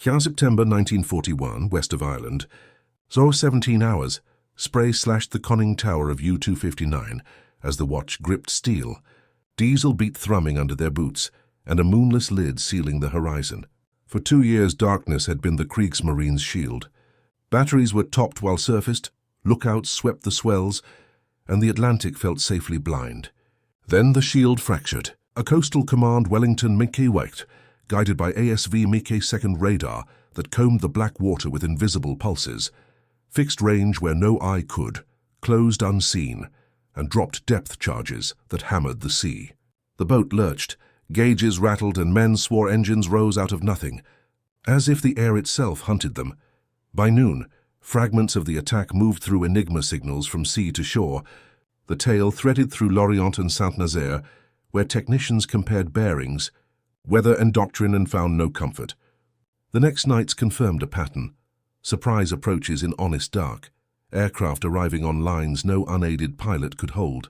Here September 1941, west of Ireland, so 17 hours, spray slashed the conning tower of U-259 as the watch gripped steel, diesel beat thrumming under their boots, and a moonless lid sealing the horizon. For 2 years darkness had been the Kriegsmarine's shield. Batteries were topped while surfaced, lookouts swept the swells, and the Atlantic felt safely blind. Then the shield fractured. A coastal command Wellington Mickey-Wacht, guided by ASV Mickey 2nd radar that combed the black water with invisible pulses, fixed range where no eye could, closed unseen, and dropped depth charges that hammered the sea. The boat lurched, gauges rattled, and men swore engines rose out of nothing, as if the air itself hunted them. By noon, fragments of the attack moved through Enigma signals from sea to shore. The tail threaded through Lorient and Saint-Nazaire, where technicians compared bearings, weather and doctrine, and found no comfort. The next nights confirmed a pattern. Surprise approaches in honest dark, aircraft arriving on lines no unaided pilot could hold.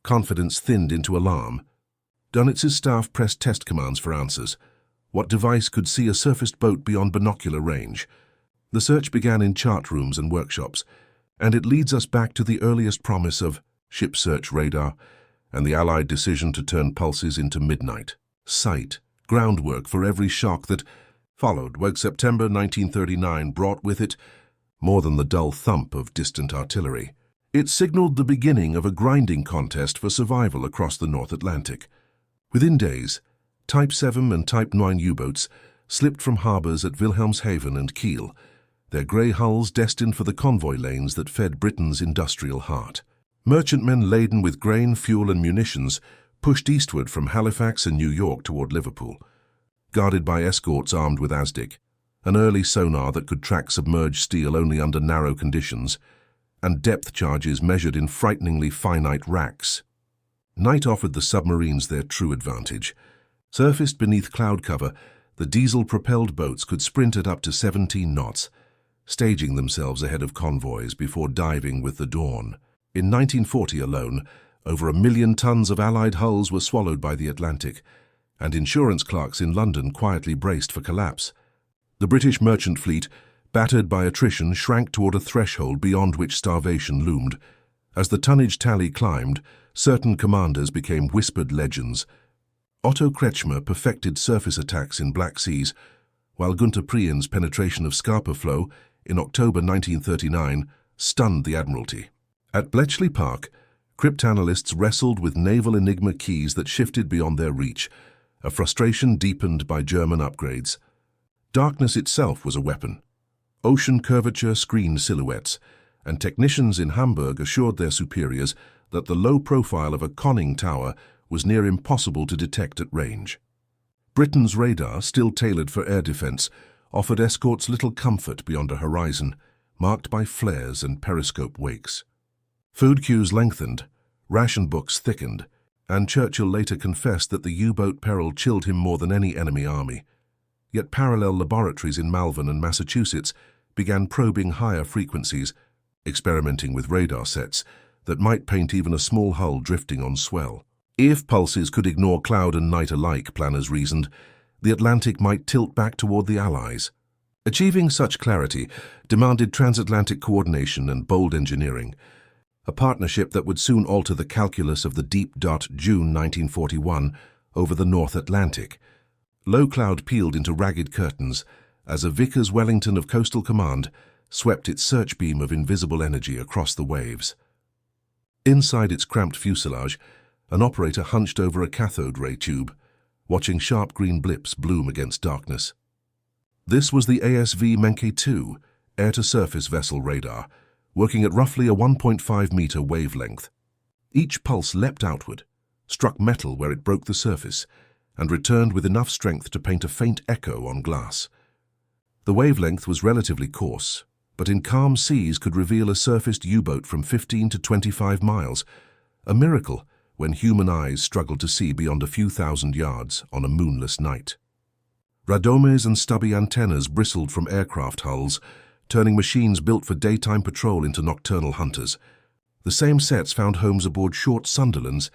Confidence thinned into alarm. Dönitz's staff pressed test commands for answers. What device could see a surfaced boat beyond binocular range? The search began in chart rooms and workshops, and it leads us back to the earliest promise of ship search radar and the Allied decision to turn pulses into midnight sight, groundwork for every shock that followed. When September 1939 brought with it more than the dull thump of distant artillery. It signaled the beginning of a grinding contest for survival across the North Atlantic. Within days, Type 7 and Type 9 U-boats slipped from harbors at Wilhelmshaven and Kiel, their grey hulls destined for the convoy lanes that fed Britain's industrial heart. Merchantmen laden with grain, fuel, and munitions pushed eastward from Halifax and New York toward Liverpool, guarded by escorts armed with ASDIC, an early sonar that could track submerged steel only under narrow conditions, and depth charges measured in frighteningly finite racks. Night offered the submarines their true advantage. Surfaced beneath cloud cover, the diesel-propelled boats could sprint at up to 17 knots, staging themselves ahead of convoys before diving with the dawn. In 1940 alone, over 1 million tons of Allied hulls were swallowed by the Atlantic, and insurance clerks in London quietly braced for collapse. The British merchant fleet, battered by attrition, shrank toward a threshold beyond which starvation loomed. As the tonnage tally climbed, certain commanders became whispered legends. Otto Kretschmer perfected surface attacks in Black Seas, while Günter Prien's penetration of Scapa Flow in October 1939 stunned the Admiralty. At Bletchley Park, cryptanalysts wrestled with naval enigma keys that shifted beyond their reach, a frustration deepened by German upgrades. Darkness itself was a weapon. Ocean curvature screened silhouettes, and technicians in Hamburg assured their superiors that the low profile of a conning tower was near impossible to detect at range. Britain's radar, still tailored for air defense, offered escorts little comfort beyond a horizon marked by flares and periscope wakes. Food queues lengthened, ration books thickened, and Churchill later confessed that the U-boat peril chilled him more than any enemy army. Yet parallel laboratories in Malvern and Massachusetts began probing higher frequencies, experimenting with radar sets that might paint even a small hull drifting on swell. If pulses could ignore cloud and night alike, planners reasoned, the Atlantic might tilt back toward the Allies. Achieving such clarity demanded transatlantic coordination and bold engineering, a partnership that would soon alter the calculus of the deep dot June 1941 over the North Atlantic. Low cloud peeled into ragged curtains as a Vickers Wellington of Coastal Command swept its search beam of invisible energy across the waves. Inside its cramped fuselage, an operator hunched over a cathode ray tube, watching sharp green blips bloom against darkness. This was the ASV Menke-2 air-to-surface vessel radar, working at roughly a 1.5-meter wavelength. Each pulse leapt outward, struck metal where it broke the surface, and returned with enough strength to paint a faint echo on glass. The wavelength was relatively coarse, but in calm seas could reveal a surfaced U-boat from 15 to 25 miles, a miracle when human eyes struggled to see beyond a few thousand yards on a moonless night. Radomes and stubby antennas bristled from aircraft hulls, turning machines built for daytime patrol into nocturnal hunters. The same sets found homes aboard short Sunderlands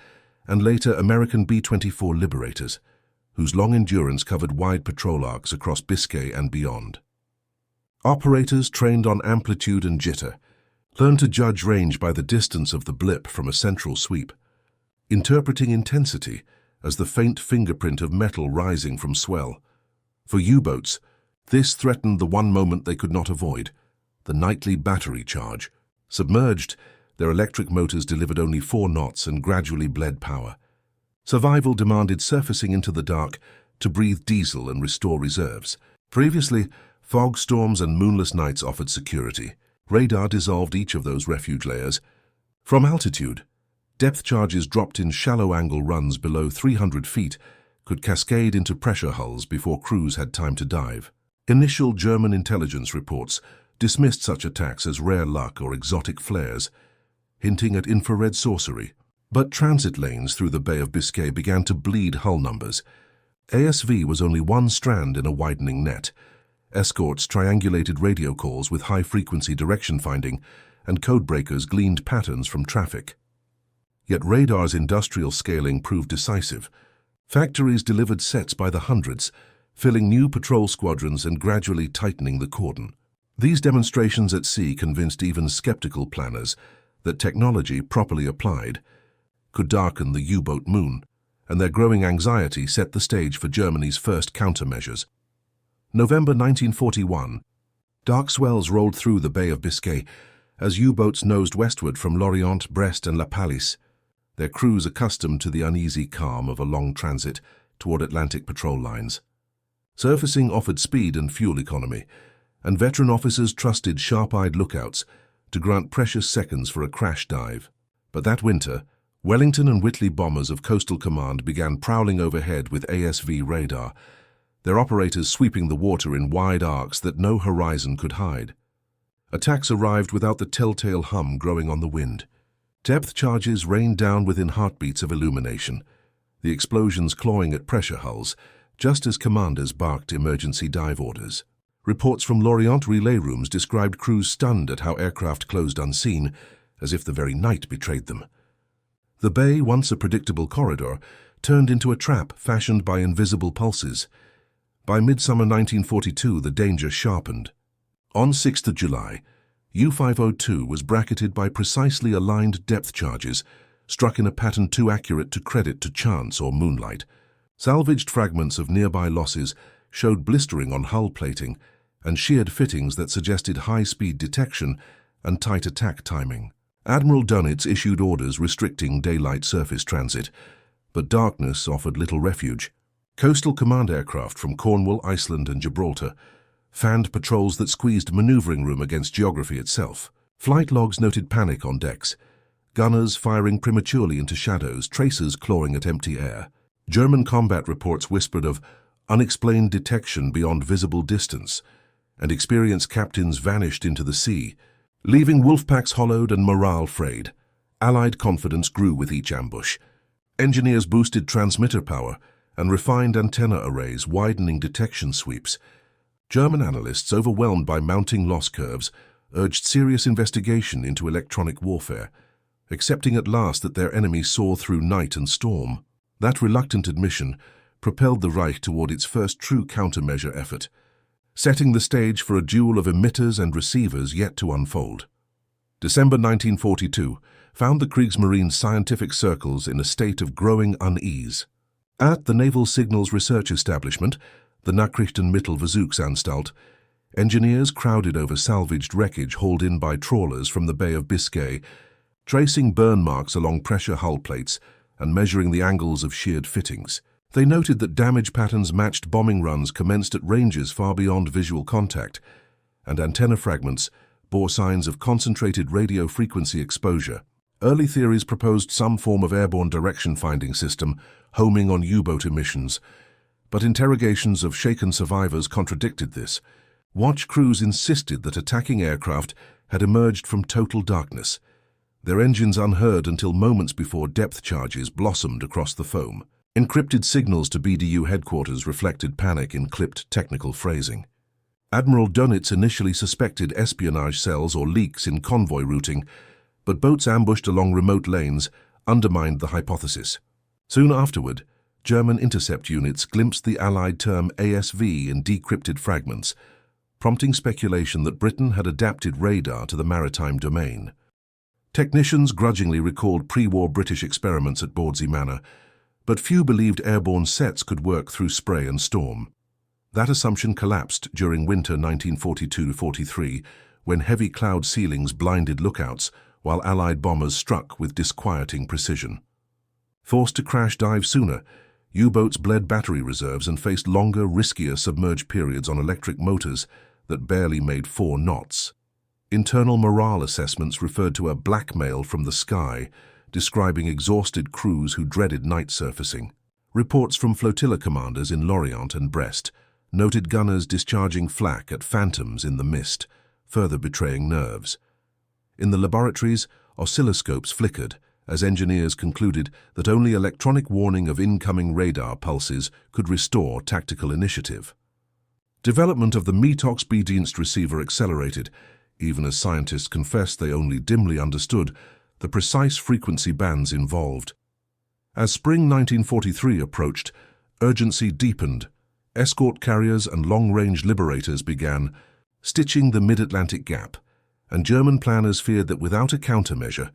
and later American B-24 Liberators, whose long endurance covered wide patrol arcs across Biscay and beyond. Operators trained on amplitude and jitter learned to judge range by the distance of the blip from a central sweep, interpreting intensity as the faint fingerprint of metal rising from swell. For U-boats, this threatened the one moment they could not avoid, the nightly battery charge. Submerged, their electric motors delivered only 4 knots and gradually bled power. Survival demanded surfacing into the dark to breathe diesel and restore reserves. Previously, fog storms and moonless nights offered security. Radar dissolved each of those refuge layers. From altitude, depth charges dropped in shallow-angle runs below 300 feet could cascade into pressure hulls before crews had time to dive. Initial German intelligence reports dismissed such attacks as rare luck or exotic flares, hinting at infrared sorcery. But transit lanes through the Bay of Biscay began to bleed hull numbers. ASV was only one strand in a widening net. Escorts triangulated radio calls with high-frequency direction finding, and codebreakers gleaned patterns from traffic. Yet radar's industrial scaling proved decisive. Factories delivered sets by the hundreds, filling new patrol squadrons and gradually tightening the cordon. These demonstrations at sea convinced even skeptical planners that technology properly applied could darken the U-boat moon, and their growing anxiety set the stage for Germany's first countermeasures. November 1941. Dark swells rolled through the Bay of Biscay as U-boats nosed westward from Lorient, Brest and La Pallice, their crews accustomed to the uneasy calm of a long transit toward Atlantic patrol lines. Surfacing offered speed and fuel economy, and veteran officers trusted sharp-eyed lookouts to grant precious seconds for a crash dive. But that winter, Wellington and Whitley bombers of Coastal Command began prowling overhead with ASV radar, their operators sweeping the water in wide arcs that no horizon could hide. Attacks arrived without the telltale hum growing on the wind. Depth charges rained down within heartbeats of illumination, the explosions clawing at pressure hulls, just as commanders barked emergency dive orders. Reports from Lorient relay rooms described crews stunned at how aircraft closed unseen, as if the very night betrayed them. The bay, once a predictable corridor, turned into a trap fashioned by invisible pulses. By midsummer 1942, the danger sharpened. On 6th July, U-502 was bracketed by precisely aligned depth charges, struck in a pattern too accurate to credit to chance or moonlight. Salvaged fragments of nearby losses showed blistering on hull plating and sheared fittings that suggested high-speed detection and tight attack timing. Admiral Dönitz issued orders restricting daylight surface transit, but darkness offered little refuge. Coastal Command aircraft from Cornwall, Iceland and Gibraltar fanned patrols that squeezed maneuvering room against geography itself. Flight logs noted panic on decks, gunners firing prematurely into shadows, tracers clawing at empty air. German combat reports whispered of unexplained detection beyond visible distance, and experienced captains vanished into the sea, leaving wolfpacks hollowed and morale frayed. Allied confidence grew with each ambush. Engineers boosted transmitter power and refined antenna arrays, widening detection sweeps. German analysts, overwhelmed by mounting loss curves, urged serious investigation into electronic warfare, accepting at last that their enemies saw through night and storm. That reluctant admission propelled the Reich toward its first true countermeasure effort, setting the stage for a duel of emitters and receivers yet to unfold. December 1942 found the Kriegsmarine scientific circles in a state of growing unease. At the Naval Signals Research Establishment, the Nachrichtenmittelversuchsanstalt, engineers crowded over salvaged wreckage hauled in by trawlers from the Bay of Biscay, tracing burn marks along pressure hull plates and measuring the angles of sheared fittings. They noted that damage patterns matched bombing runs commenced at ranges far beyond visual contact, and antenna fragments bore signs of concentrated radio frequency exposure. Early theories proposed some form of airborne direction-finding system homing on U-boat emissions, but interrogations of shaken survivors contradicted this. Watch crews insisted that attacking aircraft had emerged from total darkness, their engines unheard until moments before depth charges blossomed across the foam. Encrypted signals to BDU headquarters reflected panic in clipped technical phrasing. Admiral Dönitz initially suspected espionage cells or leaks in convoy routing, but boats ambushed along remote lanes undermined the hypothesis. Soon afterward, German intercept units glimpsed the Allied term ASV in decrypted fragments, prompting speculation that Britain had adapted radar to the maritime domain. Technicians grudgingly recalled pre-war British experiments at Bawdsey Manor, but few believed airborne sets could work through spray and storm. That assumption collapsed during winter 1942-43, when heavy cloud ceilings blinded lookouts while Allied bombers struck with disquieting precision. Forced to crash dive sooner, U-boats bled battery reserves and faced longer, riskier submerged periods on electric motors that barely made 4 knots. Internal morale assessments referred to a blackmail from the sky, describing exhausted crews who dreaded night surfacing. Reports from flotilla commanders in Lorient and Brest noted gunners discharging flak at phantoms in the mist, further betraying nerves. In the laboratories, oscilloscopes flickered as engineers concluded that only electronic warning of incoming radar pulses could restore tactical initiative. Development of the Metox B-Dienst receiver accelerated, even as scientists confessed they only dimly understood the precise frequency bands involved. As spring 1943 approached, urgency deepened. Escort carriers and long-range liberators began stitching the mid-Atlantic gap, and German planners feared that without a countermeasure,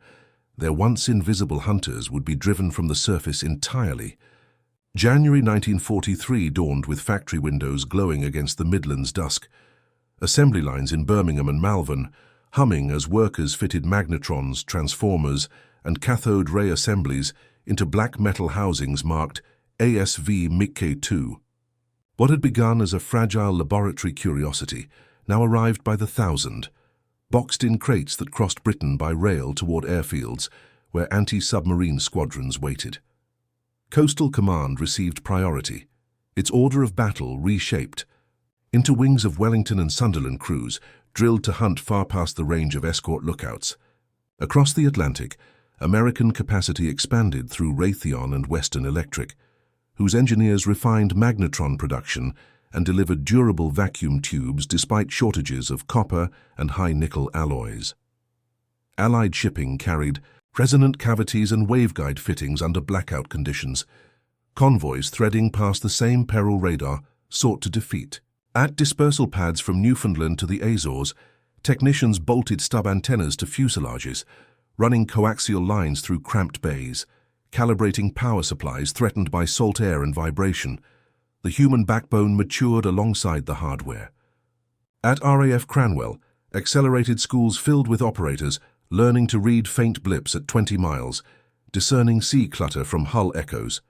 their once invisible hunters would be driven from the surface entirely. January 1943 dawned with factory windows glowing against the Midlands' dusk. Assembly lines in Birmingham and Malvern humming as workers fitted magnetrons, transformers, and cathode ray assemblies into black metal housings marked ASV Mickey 2. What had begun as a fragile laboratory curiosity now arrived by the thousand, boxed in crates that crossed Britain by rail toward airfields where anti-submarine squadrons waited. Coastal Command received priority, its order of battle reshaped, into wings of Wellington and Sunderland crews drilled to hunt far past the range of escort lookouts. Across the Atlantic, American capacity expanded through Raytheon and Western Electric, whose engineers refined magnetron production and delivered durable vacuum tubes despite shortages of copper and high-nickel alloys. Allied shipping carried resonant cavities and waveguide fittings under blackout conditions. Convoys threading past the same peril radar sought to defeat. At dispersal pads from Newfoundland to the Azores, technicians bolted stub antennas to fuselages, running coaxial lines through cramped bays, calibrating power supplies threatened by salt air and vibration. The human backbone matured alongside the hardware. At RAF Cranwell, accelerated schools filled with operators learning to read faint blips at 20 miles, discerning sea clutter from hull echoes.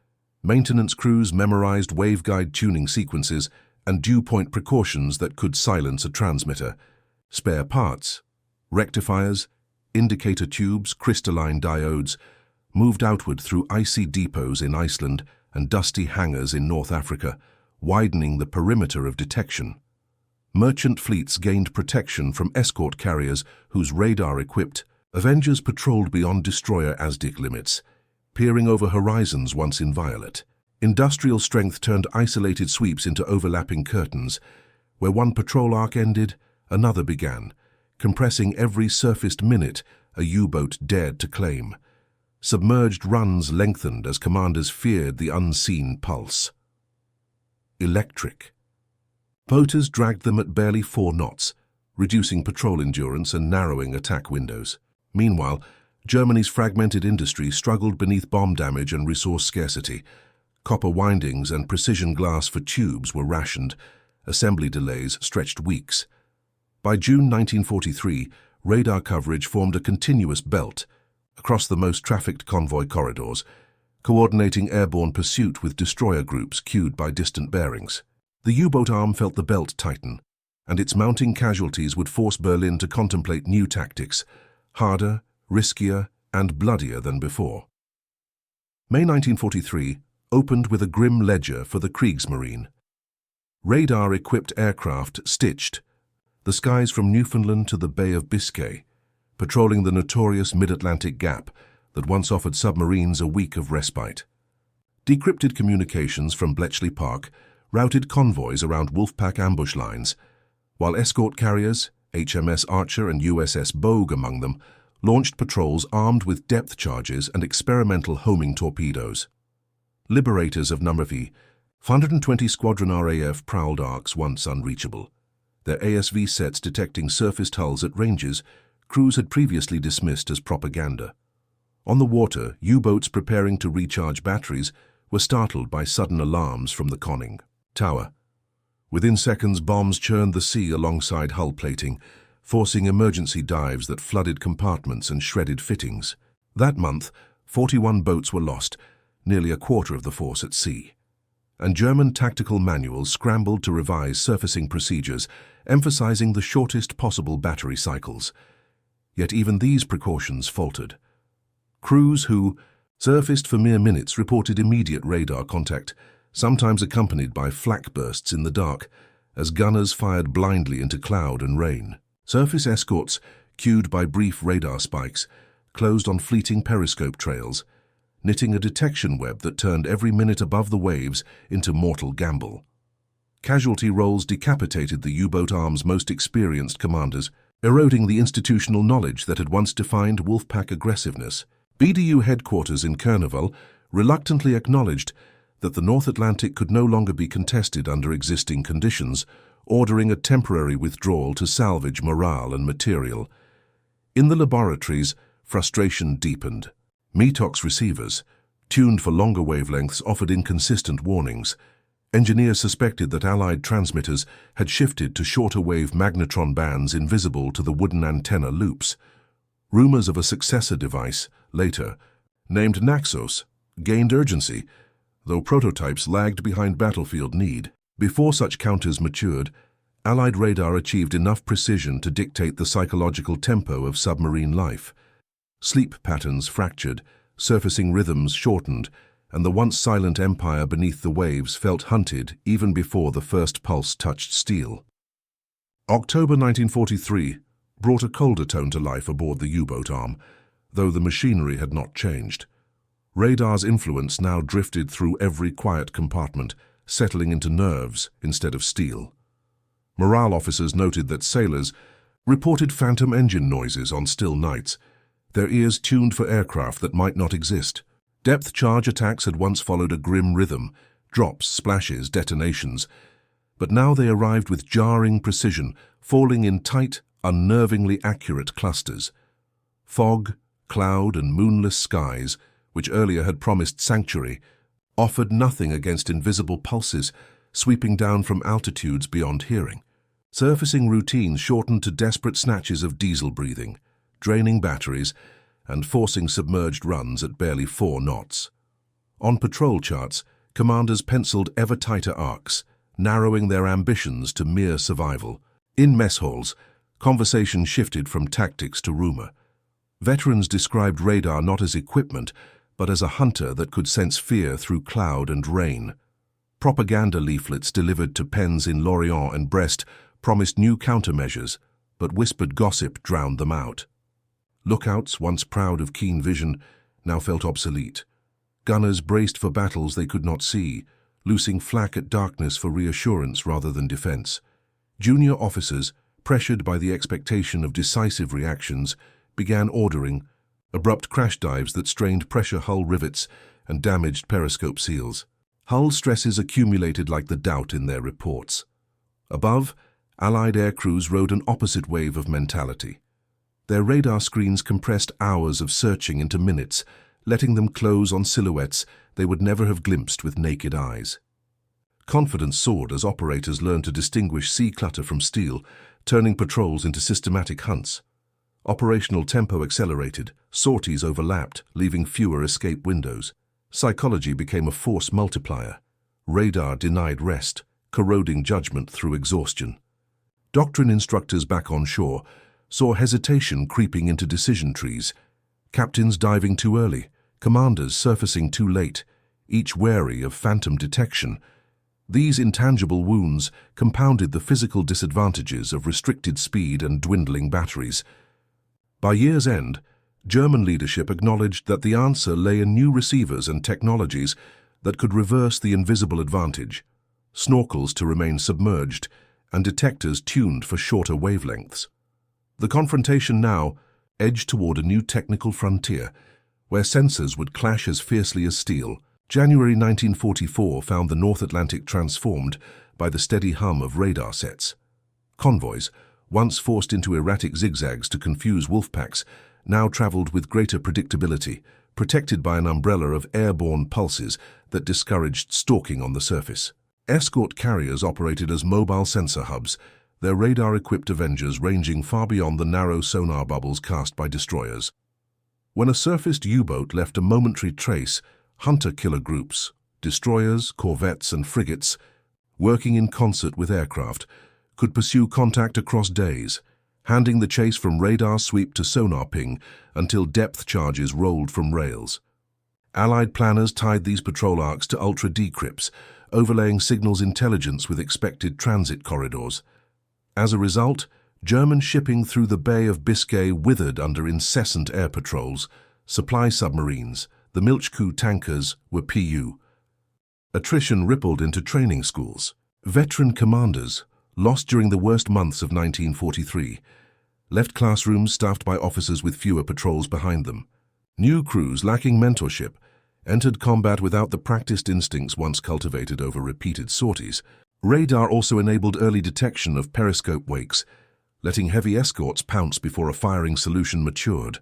Maintenance crews memorized waveguide tuning sequences and dew-point precautions that could silence a transmitter. Spare parts, rectifiers, indicator tubes, crystalline diodes, moved outward through icy depots in Iceland and dusty hangars in North Africa, widening the perimeter of detection. Merchant fleets gained protection from escort carriers whose radar-equipped Avengers patrolled beyond destroyer ASDIC limits, peering over horizons once inviolate. Industrial strength turned isolated sweeps into overlapping curtains. Where one patrol arc ended, another began, compressing every surfaced minute a U-boat dared to claim. Submerged runs lengthened as commanders feared the unseen pulse. Electric. Boaters dragged them at barely 4 knots, reducing patrol endurance and narrowing attack windows. Meanwhile, Germany's fragmented industry struggled beneath bomb damage and resource scarcity. Copper windings and precision glass for tubes were rationed. Assembly delays stretched weeks. By June 1943, radar coverage formed a continuous belt across the most trafficked convoy corridors, coordinating airborne pursuit with destroyer groups cued by distant bearings. The U-boat arm felt the belt tighten, and its mounting casualties would force Berlin to contemplate new tactics, harder, riskier, and bloodier than before. May 1943 opened with a grim ledger for the Kriegsmarine. Radar-equipped aircraft stitched the skies from Newfoundland to the Bay of Biscay, patrolling the notorious mid-Atlantic gap that once offered submarines a week of respite. Decrypted communications from Bletchley Park routed convoys around wolfpack ambush lines, while escort carriers, HMS Archer and USS Bogue among them, launched patrols armed with depth charges and experimental homing torpedoes. Liberators of Numberphy, 120 Squadron RAF prowled arcs once unreachable. Their ASV sets detecting surfaced hulls at ranges crews had previously dismissed as propaganda. On the water, U-boats preparing to recharge batteries were startled by sudden alarms from the conning tower. Within seconds, bombs churned the sea alongside hull plating, forcing emergency dives that flooded compartments and shredded fittings. That month, 41 boats were lost, nearly a quarter of the force at sea. And German tactical manuals scrambled to revise surfacing procedures, emphasizing the shortest possible battery cycles. Yet even these precautions faltered. Crews who surfaced for mere minutes reported immediate radar contact, sometimes accompanied by flak bursts in the dark, as gunners fired blindly into cloud and rain. Surface escorts, cued by brief radar spikes, closed on fleeting periscope trails, knitting a detection web that turned every minute above the waves into mortal gamble. Casualty rolls decapitated the U-boat arm's most experienced commanders, eroding the institutional knowledge that had once defined wolfpack aggressiveness. BDU headquarters in Kerneval reluctantly acknowledged that the North Atlantic could no longer be contested under existing conditions, ordering a temporary withdrawal to salvage morale and material. In the laboratories, frustration deepened. Metox receivers, tuned for longer wavelengths, offered inconsistent warnings. Engineers suspected that Allied transmitters had shifted to shorter-wave magnetron bands invisible to the wooden antenna loops. Rumors of a successor device, later named Naxos, gained urgency, though prototypes lagged behind battlefield need. Before such counters matured, Allied radar achieved enough precision to dictate the psychological tempo of submarine life. Sleep patterns fractured, surfacing rhythms shortened, and the once silent empire beneath the waves felt hunted even before the first pulse touched steel. October 1943 brought a colder tone to life aboard the U-boat arm, though the machinery had not changed. Radar's influence now drifted through every quiet compartment, settling into nerves instead of steel. Morale officers noted that sailors reported phantom engine noises on still nights, their ears tuned for aircraft that might not exist. Depth charge attacks had once followed a grim rhythm, drops, splashes, detonations, but now they arrived with jarring precision, falling in tight, unnervingly accurate clusters. Fog, cloud, and moonless skies, which earlier had promised sanctuary, offered nothing against invisible pulses sweeping down from altitudes beyond hearing. Surfacing routines shortened to desperate snatches of diesel breathing, draining batteries, and forcing submerged runs at barely 4 knots. On patrol charts, commanders penciled ever tighter arcs, narrowing their ambitions to mere survival. In mess halls, conversation shifted from tactics to rumor. Veterans described radar not as equipment, but as a hunter that could sense fear through cloud and rain. Propaganda leaflets delivered to pens in Lorient and Brest promised new countermeasures, but whispered gossip drowned them out. Lookouts, once proud of keen vision, now felt obsolete. Gunners braced for battles they could not see, loosing flak at darkness for reassurance rather than defense. Junior officers, pressured by the expectation of decisive reactions, began ordering abrupt crash dives that strained pressure hull rivets and damaged periscope seals. Hull stresses accumulated like the doubt in their reports. Above, Allied aircrews rode an opposite wave of mentality. Their radar screens compressed hours of searching into minutes, letting them close on silhouettes they would never have glimpsed with naked eyes. Confidence soared as operators learned to distinguish sea clutter from steel, turning patrols into systematic hunts. Operational tempo accelerated, sorties overlapped, leaving fewer escape windows. Psychology became a force multiplier. Radar denied rest, corroding judgment through exhaustion. Doctrine instructors back on shore saw hesitation creeping into decision trees, captains diving too early, commanders surfacing too late, each wary of phantom detection. These intangible wounds compounded the physical disadvantages of restricted speed and dwindling batteries. By year's end, German leadership acknowledged that the answer lay in new receivers and technologies that could reverse the invisible advantage, snorkels to remain submerged, and detectors tuned for shorter wavelengths. The confrontation now edged toward a new technical frontier, where sensors would clash as fiercely as steel, January 1944 found the North Atlantic transformed by the steady hum of radar sets. Convoys, once forced into erratic zigzags to confuse wolfpacks, now traveled with greater predictability, protected by an umbrella of airborne pulses that discouraged stalking on the surface. Escort carriers operated as mobile sensor hubs, their radar-equipped Avengers ranging far beyond the narrow sonar bubbles cast by destroyers. When a surfaced U-boat left a momentary trace, hunter-killer groups, destroyers, corvettes, and frigates, working in concert with aircraft, could pursue contact across days, handing the chase from radar sweep to sonar ping until depth charges rolled from rails. Allied planners tied these patrol arcs to ultra-decrypts, overlaying signals intelligence with expected transit corridors. As a result, German shipping through the Bay of Biscay withered under incessant air patrols. Supply submarines, the Milchkuh tankers, were PU. Attrition rippled into training schools. Veteran commanders, lost during the worst months of 1943, left classrooms staffed by officers with fewer patrols behind them. New crews lacking mentorship entered combat without the practiced instincts once cultivated over repeated sorties. Radar also enabled early detection of periscope wakes, letting heavy escorts pounce before a firing solution matured.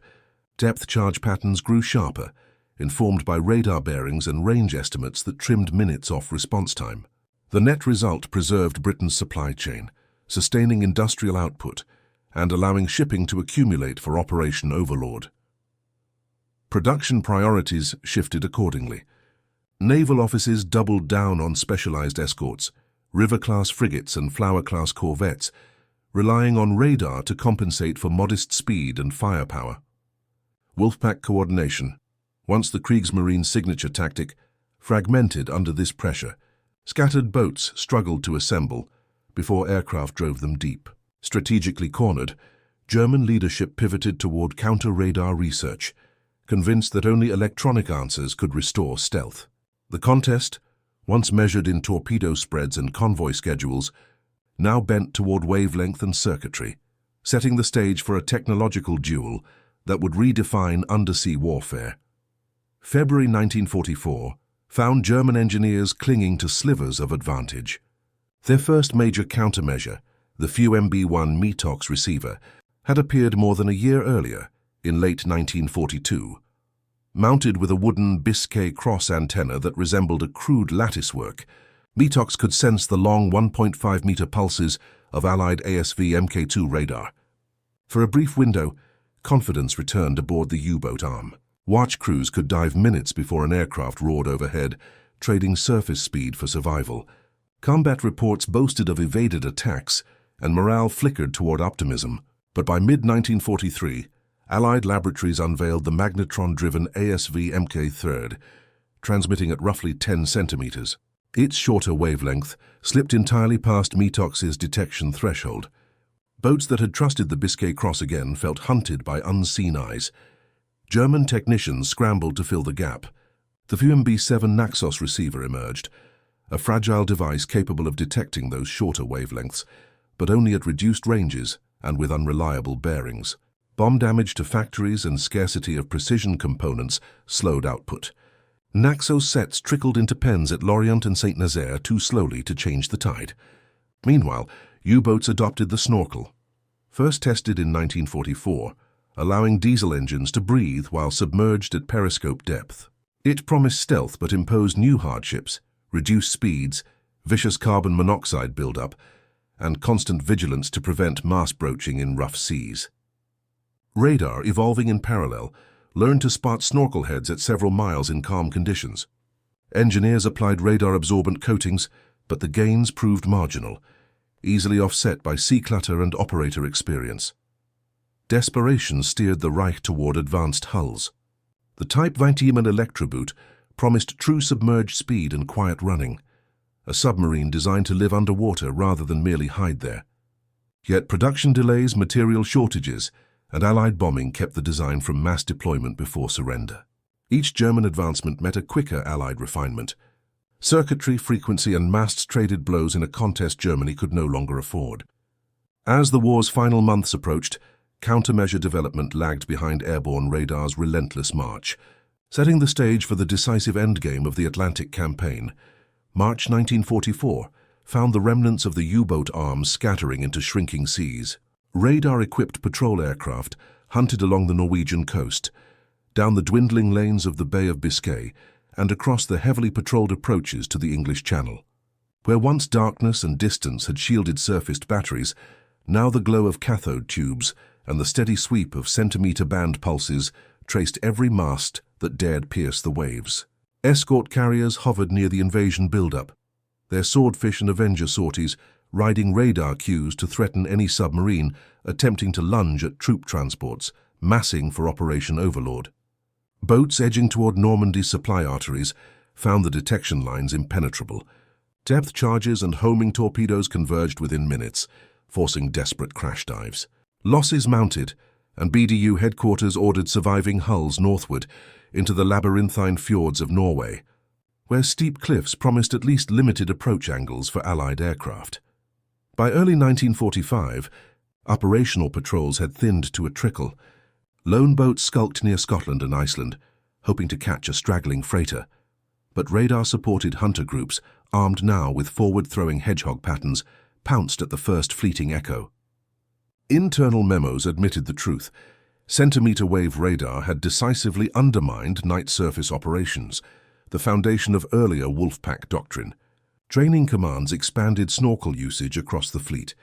Depth charge patterns grew sharper, informed by radar bearings and range estimates that trimmed minutes off response time. The net result preserved Britain's supply chain, sustaining industrial output and allowing shipping to accumulate for Operation Overlord. Production priorities shifted accordingly. Naval offices doubled down on specialized escorts, River-class frigates and Flower-class corvettes, relying on radar to compensate for modest speed and firepower. Wolfpack coordination, once the Kriegsmarine signature tactic, fragmented under this pressure. Scattered boats struggled to assemble before aircraft drove them deep. Strategically cornered, German leadership pivoted toward counter-radar research, convinced that only electronic answers could restore stealth. The contest, once measured in torpedo spreads and convoy schedules, now bent toward wavelength and circuitry, setting the stage for a technological duel that would redefine undersea warfare. February 1944 found German engineers clinging to slivers of advantage. Their first major countermeasure, the FuMB-1 Metox receiver, had appeared more than a year earlier, in late 1942. Mounted with a wooden biscay cross antenna that resembled a crude latticework, Metox could sense the long 1.5-meter pulses of Allied ASV Mk2 radar. For a brief window, confidence returned aboard the U-boat arm. Watch crews could dive minutes before an aircraft roared overhead, trading surface speed for survival. Combat reports boasted of evaded attacks, and morale flickered toward optimism. But by mid-1943, Allied Laboratories unveiled the magnetron-driven ASV Mk3, transmitting at roughly 10 centimeters. Its shorter wavelength slipped entirely past Metox's detection threshold. Boats that had trusted the Biscay Cross again felt hunted by unseen eyes. German technicians scrambled to fill the gap. The FuMB-1 Naxos receiver emerged, a fragile device capable of detecting those shorter wavelengths, but only at reduced ranges and with unreliable bearings. Bomb damage to factories and scarcity of precision components slowed output. Naxos sets trickled into pens at Lorient and Saint-Nazaire too slowly to change the tide. Meanwhile, U-boats adopted the snorkel. First tested in 1944, allowing diesel engines to breathe while submerged at periscope depth. It promised stealth but imposed new hardships, reduced speeds, vicious carbon monoxide buildup, and constant vigilance to prevent mass broaching in rough seas. Radar, evolving in parallel, learned to spot snorkel heads at several miles in calm conditions. Engineers applied radar-absorbent coatings, but the gains proved marginal, easily offset by sea clutter and operator experience. Desperation steered the Reich toward advanced hulls. The Type 21 Electroboot promised true submerged speed and quiet running, a submarine designed to live underwater rather than merely hide there. Yet production delays, material shortages, and Allied bombing kept the design from mass deployment before surrender. Each German advancement met a quicker Allied refinement. Circuitry, frequency, and masts traded blows in a contest Germany could no longer afford. As the war's final months approached, countermeasure development lagged behind airborne radar's relentless march. Setting the stage for the decisive endgame of the Atlantic campaign, March 1944 found the remnants of the U-boat arms scattering into shrinking seas. Radar-equipped patrol aircraft hunted along the Norwegian coast, down the dwindling lanes of the Bay of Biscay, and across the heavily patrolled approaches to the English Channel. Where once darkness and distance had shielded surfaced batteries, now the glow of cathode tubes and the steady sweep of centimetre-band pulses traced every mast that dared pierce the waves. Escort carriers hovered near the invasion build-up, their swordfish and Avenger sorties riding radar cues to threaten any submarine attempting to lunge at troop transports, massing for Operation Overlord. Boats edging toward Normandy's supply arteries found the detection lines impenetrable. Depth charges and homing torpedoes converged within minutes, forcing desperate crash dives. Losses mounted, and BDU headquarters ordered surviving hulls northward into the labyrinthine fjords of Norway, where steep cliffs promised at least limited approach angles for Allied aircraft. By early 1945, operational patrols had thinned to a trickle. Lone boats skulked near Scotland and Iceland, hoping to catch a straggling freighter. But radar-supported hunter groups, armed now with forward-throwing hedgehog patterns, pounced at the first fleeting echo. Internal memos admitted the truth. Centimetre-wave radar had decisively undermined night surface operations, the foundation of earlier wolfpack doctrine. Training commands expanded snorkel usage across the fleet,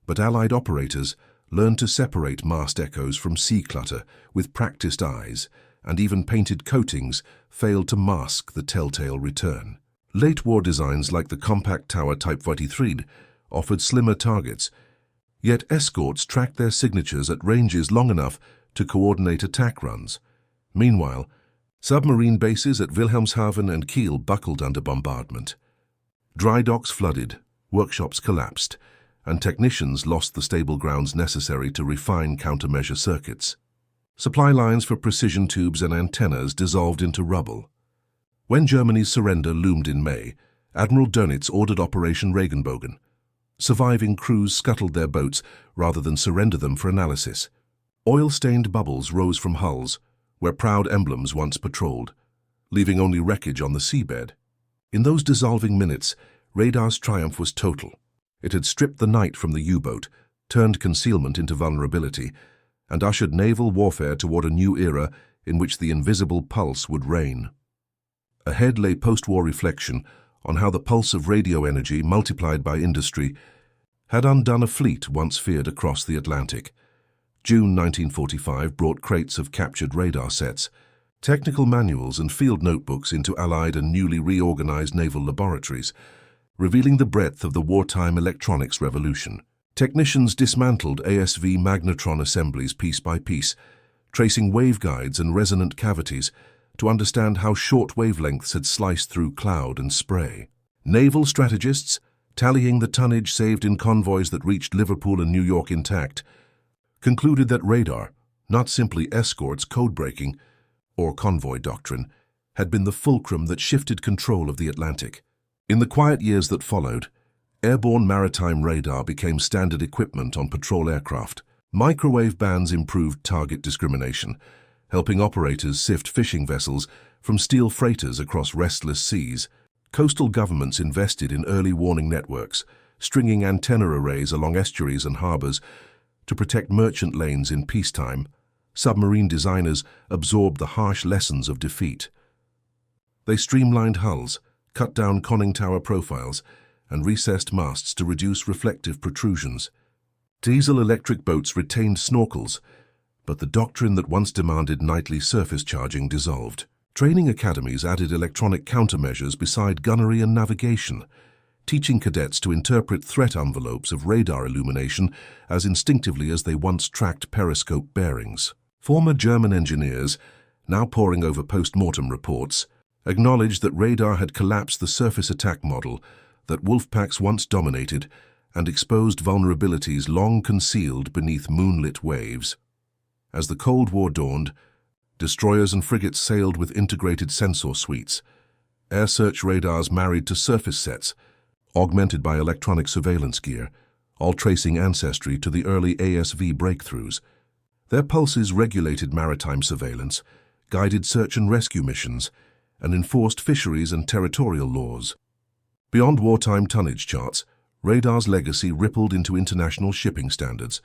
but Allied operators learned to separate mast echoes from sea clutter with practiced eyes, and even painted coatings failed to mask the telltale return. Late war designs like the compact tower Type 43 offered slimmer targets, yet escorts tracked their signatures at ranges long enough to coordinate attack runs. Meanwhile, submarine bases at Wilhelmshaven and Kiel buckled under bombardment. Dry docks flooded, workshops collapsed, and technicians lost the stable grounds necessary to refine countermeasure circuits. Supply lines for precision tubes and antennas dissolved into rubble. When Germany's surrender loomed in May, Admiral Dönitz ordered Operation Regenbogen. Surviving crews scuttled their boats rather than surrender them for analysis. Oil-stained bubbles rose from hulls, where proud emblems once patrolled, leaving only wreckage on the seabed. In those dissolving minutes, radar's triumph was total. It had stripped the night from the U-boat, turned concealment into vulnerability, and ushered naval warfare toward a new era in which the invisible pulse would reign. Ahead lay post-war reflection on how the pulse of radio energy, multiplied by industry, had undone a fleet once feared across the Atlantic. June 1945 brought crates of captured radar sets, technical manuals and field notebooks into Allied and newly reorganized naval laboratories, revealing the breadth of the wartime electronics revolution. Technicians dismantled ASV magnetron assemblies piece by piece, tracing waveguides and resonant cavities to understand how short wavelengths had sliced through cloud and spray. Naval strategists, tallying the tonnage saved in convoys that reached Liverpool and New York intact, concluded that radar, not simply escorts code-breaking or convoy doctrine, had been the fulcrum that shifted control of the Atlantic. In the quiet years that followed, airborne maritime radar became standard equipment on patrol aircraft. Microwave bands improved target discrimination, helping operators sift fishing vessels from steel freighters across restless seas. Coastal governments invested in early warning networks, stringing antenna arrays along estuaries and harbors to protect merchant lanes in peacetime. Submarine designers absorbed the harsh lessons of defeat. They streamlined hulls, cut down conning tower profiles, and recessed masts to reduce reflective protrusions. Diesel-electric boats retained snorkels, but the doctrine that once demanded nightly surface charging dissolved. Training academies added electronic countermeasures beside gunnery and navigation, teaching cadets to interpret threat envelopes of radar illumination as instinctively as they once tracked periscope bearings. Former German engineers, now poring over post-mortem reports, acknowledged that radar had collapsed the surface attack model that wolfpacks once dominated and exposed vulnerabilities long concealed beneath moonlit waves. As the Cold War dawned, destroyers and frigates sailed with integrated sensor suites, air search radars married to surface sets, augmented by electronic surveillance gear, all tracing ancestry to the early ASV breakthroughs. Their pulses regulated maritime surveillance, guided search and rescue missions, and enforced fisheries and territorial laws. Beyond wartime tonnage charts, radar's legacy rippled into international shipping standards,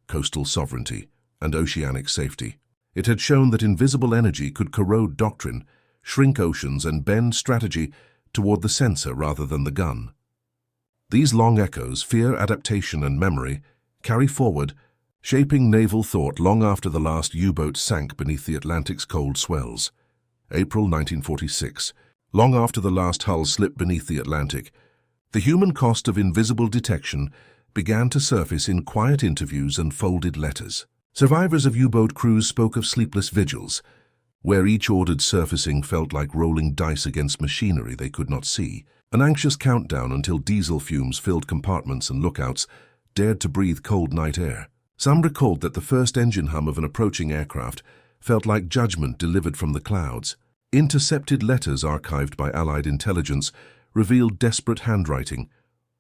coastal sovereignty, and oceanic safety. It had shown that invisible energy could corrode doctrine, shrink oceans, and bend strategy toward the sensor rather than the gun. These long echoes, fear, adaptation, and memory, carry forward, shaping naval thought long after the last U-boat sank beneath the Atlantic's cold swells. April 1946. Long after the last hull slipped beneath the Atlantic, the human cost of invisible detection began to surface in quiet interviews and folded letters. Survivors of U-boat crews spoke of sleepless vigils, where each ordered surfacing felt like rolling dice against machinery they could not see, an anxious countdown until diesel fumes filled compartments and lookouts dared to breathe cold night air. Some recalled that the first engine hum of an approaching aircraft felt like judgment delivered from the clouds. Intercepted letters archived by Allied intelligence revealed desperate handwriting,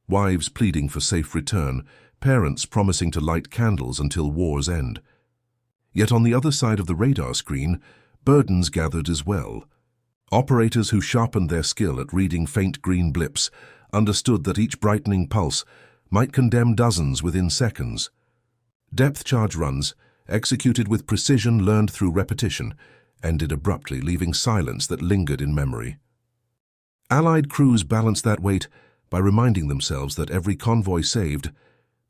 wives pleading for safe return, parents promising to light candles until war's end. Yet on the other side of the radar screen, burdens gathered as well. Operators who sharpened their skill at reading faint green blips understood that each brightening pulse might condemn dozens within seconds. Depth charge runs, executed with precision learned through repetition, ended abruptly, leaving silence that lingered in memory. Allied crews balanced that weight by reminding themselves that every convoy saved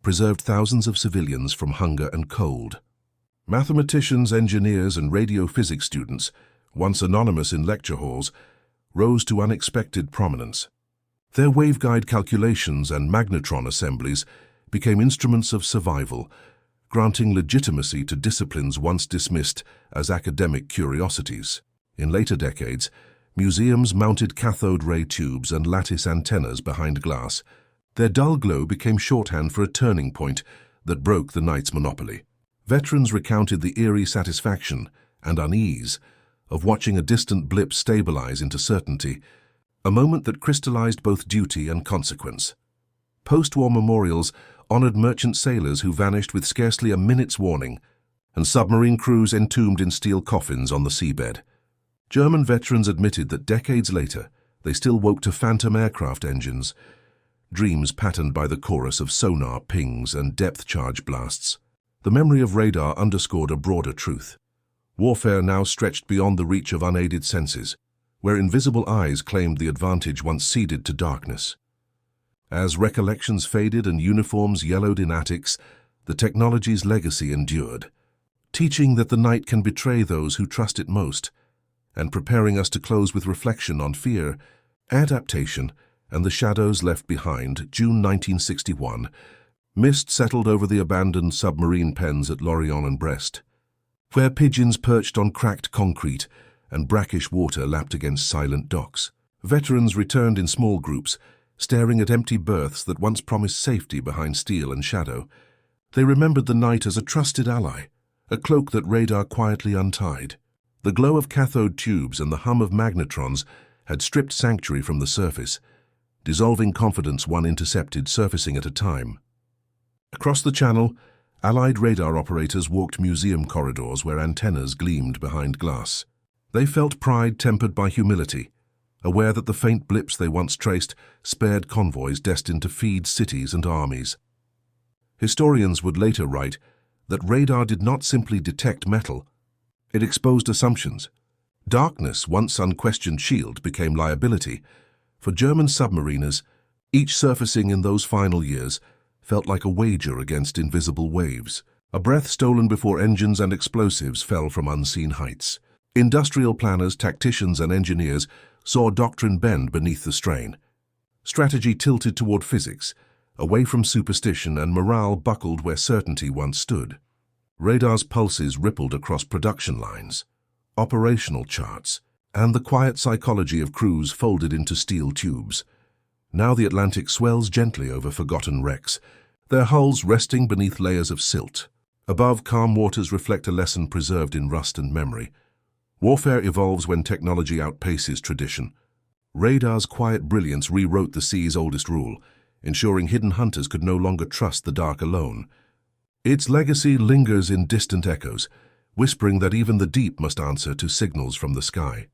preserved thousands of civilians from hunger and cold. Mathematicians, engineers, and radio physics students, once anonymous in lecture halls, rose to unexpected prominence. Their waveguide calculations and magnetron assemblies became instruments of survival, granting legitimacy to disciplines once dismissed as academic curiosities. In later decades, museums mounted cathode ray tubes and lattice antennas behind glass. Their dull glow became shorthand for a turning point that broke the night's monopoly. Veterans recounted the eerie satisfaction and unease of watching a distant blip stabilize into certainty, a moment that crystallized both duty and consequence. Post-war memorials honored merchant sailors who vanished with scarcely a minute's warning, and submarine crews entombed in steel coffins on the seabed. German veterans admitted that decades later they still woke to phantom aircraft engines, dreams patterned by the chorus of sonar pings and depth charge blasts. The memory of radar underscored a broader truth. Warfare now stretched beyond the reach of unaided senses, where invisible eyes claimed the advantage once ceded to darkness. As recollections faded and uniforms yellowed in attics, the technology's legacy endured, teaching that the night can betray those who trust it most, and preparing us to close with reflection on fear, adaptation, and the shadows left behind. June 1961. Mist settled over the abandoned submarine pens at Lorient and Brest, where pigeons perched on cracked concrete and brackish water lapped against silent docks. Veterans returned in small groups, staring at empty berths that once promised safety behind steel and shadow. They remembered the night as a trusted ally, a cloak that radar quietly untied. The glow of cathode tubes and the hum of magnetrons had stripped sanctuary from the surface, dissolving confidence one intercepted surfacing at a time. Across the channel, Allied radar operators walked museum corridors where antennas gleamed behind glass. They felt pride tempered by humility, aware that the faint blips they once traced spared convoys destined to feed cities and armies. Historians would later write that radar did not simply detect metal, it exposed assumptions. Darkness, once unquestioned shield, became liability. For German submariners, each surfacing in those final years felt like a wager against invisible waves, a breath stolen before engines and explosives fell from unseen heights. Industrial planners, tacticians, and engineers saw doctrine bend beneath the strain. Strategy tilted toward physics, away from superstition, and morale buckled where certainty once stood. Radar's pulses rippled across production lines, operational charts, and the quiet psychology of crews folded into steel tubes. Now the Atlantic swells gently over forgotten wrecks, their hulls resting beneath layers of silt. Above, calm waters reflect a lesson preserved in rust and memory. Warfare evolves when technology outpaces tradition. Radar's quiet brilliance rewrote the sea's oldest rule, ensuring hidden hunters could no longer trust the dark alone. Its legacy lingers in distant echoes, whispering that even the deep must answer to signals from the sky.